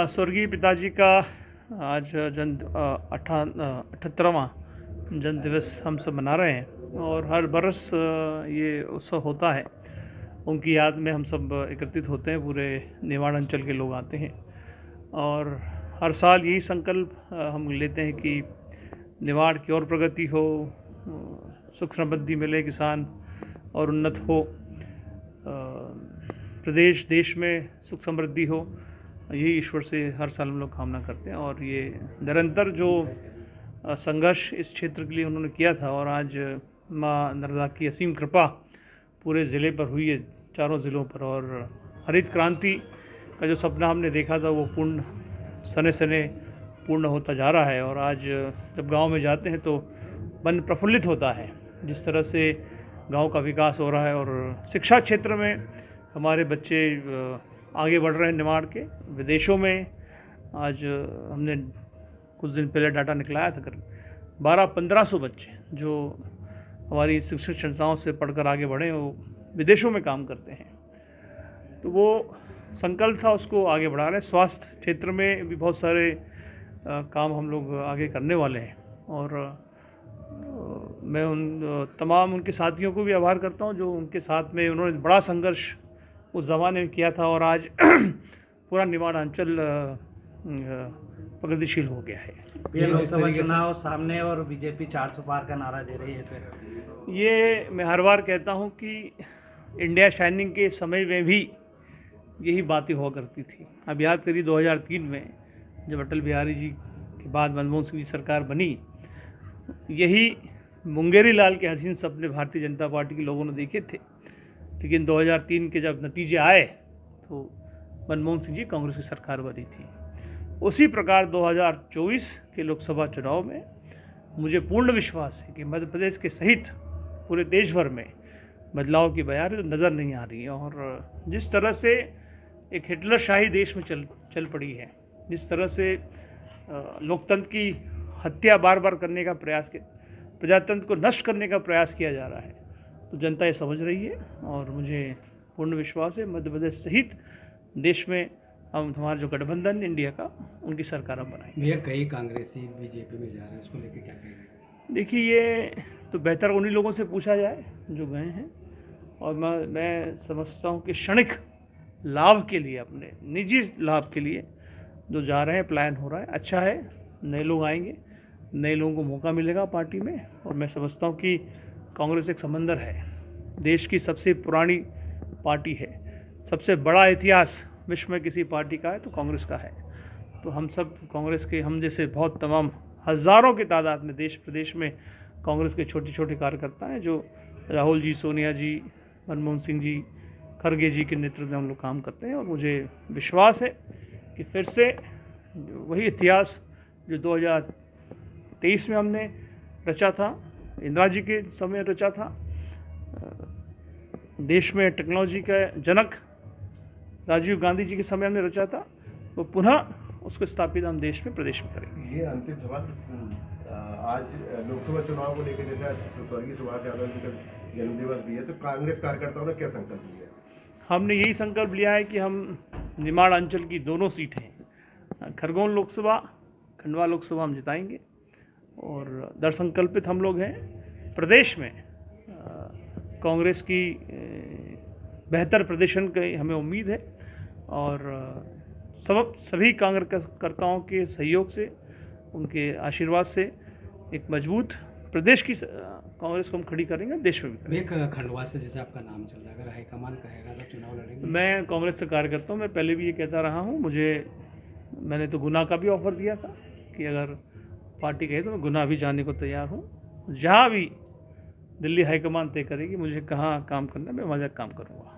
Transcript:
स्वर्गीय पिताजी का आज 78वां जन्म दिवस हम सब मना रहे हैं और हर बरस ये उत्सव होता है। उनकी याद में हम सब एकत्रित होते हैं, पूरे निमाड़ अंचल के लोग आते हैं और हर साल यही संकल्प हम लेते हैं कि निमाड़ की और प्रगति हो, सुख समृद्धि मिले, किसान और उन्नत हो, प्रदेश देश में सुख समृद्धि हो। यही ईश्वर से हर साल हम लोग कामना करते हैं और ये निरंतर जो संघर्ष इस क्षेत्र के लिए उन्होंने किया था और आज माँ नर्मदा की असीम कृपा पूरे ज़िले पर हुई है, चारों ज़िलों पर, और हरित क्रांति का जो सपना हमने देखा था वो सने सने पूर्ण होता जा रहा है। और आज जब गांव में जाते हैं तो मन प्रफुल्लित होता है, जिस तरह से गांव का विकास हो रहा है और शिक्षा क्षेत्र में हमारे बच्चे आगे बढ़ रहे हैं। निमाड़ के विदेशों में आज हमने कुछ दिन पहले डाटा निकलाया था, करीब 1200-1500 बच्चे जो हमारी शिक्षक संस्थाओं से पढ़कर आगे बढ़े, वो विदेशों में काम करते हैं। तो वो संकल्प था, उसको आगे बढ़ा रहे हैं। स्वास्थ्य क्षेत्र में भी बहुत सारे काम हम लोग आगे करने वाले हैं और मैं तमाम उनके साथियों को भी आभार करता हूं जो उनके साथ में उन्होंने बड़ा संघर्ष उस ज़माने में किया था और आज पूरा निमाड़ अंचल प्रगतिशील हो गया है। ये लोकसभा चुनाव सामने और बीजेपी 400 पार का नारा दे रही है सर। ये मैं हर बार कहता हूँ कि इंडिया शाइनिंग के समय में भी यही बातें हुआ करती थी। अब याद करिए 2003 में जब अटल बिहारी जी के बाद मनमोहन सिंह जी सरकार बनी, यही मुंगेरी लाल के हसीन सपने भारतीय जनता पार्टी के लोगों ने देखे थे। लेकिन 2003 के जब नतीजे आए तो मनमोहन सिंह जी कांग्रेस की सरकार बनी थी। उसी प्रकार 2024 के लोकसभा चुनाव में मुझे पूर्ण विश्वास है कि मध्य प्रदेश के सहित पूरे देश भर में बदलाव की बयार नज़र नहीं आ रही है। और जिस तरह से एक हिटलरशाही देश में चल पड़ी है, जिस तरह से लोकतंत्र की हत्या बार बार करने का प्रयास, प्रजातंत्र को नष्ट करने का प्रयास किया जा रहा है, तो जनता ये समझ रही है और मुझे पूर्ण विश्वास है मध्य प्रदेश सहित देश में हमारा जो गठबंधन इंडिया का, उनकी सरकार हम बनाएंगे। भैया कई कांग्रेसी बीजेपी में जा रहे हैं, उसको लेकर क्या कहेंगे? देखिए, ये तो बेहतर उन्हीं लोगों से पूछा जाए जो गए हैं, और मैं समझता हूँ कि क्षणिक लाभ के लिए, अपने निजी लाभ के लिए जो जा रहे हैं, प्लान हो रहा है। अच्छा है, नए लोग आएंगे, नए लोगों को मौका मिलेगा पार्टी में। और मैं समझता हूँ कि कांग्रेस एक समंदर है, देश की सबसे पुरानी पार्टी है, सबसे बड़ा इतिहास विश्व में किसी पार्टी का है तो कांग्रेस का है। तो हम सब कांग्रेस के, हम जैसे बहुत तमाम हज़ारों की तादाद में देश प्रदेश में कांग्रेस के छोटे छोटे कार्यकर्ता हैं जो राहुल जी, सोनिया जी, मनमोहन सिंह जी, खड़गे जी के नेतृत्व में हम लोग काम करते हैं। और मुझे विश्वास है कि फिर से वही इतिहास जो 2023 में हमने रचा था, इंदिरा जी के समय रचा था, देश में टेक्नोलॉजी का जनक राजीव गांधी जी के समय हमने रचा था, वो पुनः उसको स्थापित हम देश में, प्रदेश में करेंगे। ये अंतिम सवाल, आज लोकसभा चुनाव को लेकर, जैसे आज स्वर्गीय सुभाष यादव जी का जन्मदिवस भी है, तो कांग्रेस कार्यकर्ताओं ने क्या संकल्प लिया? हमने यही संकल्प लिया है कि हम निमाड़ अंचल की दोनों सीटें, खरगोन लोकसभा, खंडवा लोकसभा हम जिताएंगे और दृढ़ संकल्पित हम लोग हैं। प्रदेश में कांग्रेस की बेहतर प्रदर्शन की हमें उम्मीद है और सभी कार्यकर्ताओं के सहयोग से, उनके आशीर्वाद से एक मजबूत प्रदेश की कांग्रेस को हम खड़ी करेंगे, देश में भी करेंगे। खंडवा से जैसे आपका नाम चल रहा है, अगर हाईकमान कहेगा तो चुनाव लड़ेंगे? मैं कांग्रेस से कार्यकर्ता हूँ, मैं पहले भी ये कहता रहा हूँ। मैंने तो गुना का भी ऑफर दिया था कि अगर पार्टी कहे तो मैं गुना भी जाने को तैयार हूँ। जहाँ भी दिल्ली हाईकमान तय करेगी मुझे कहाँ काम करना है, मैं वहाँ काम करूँगा।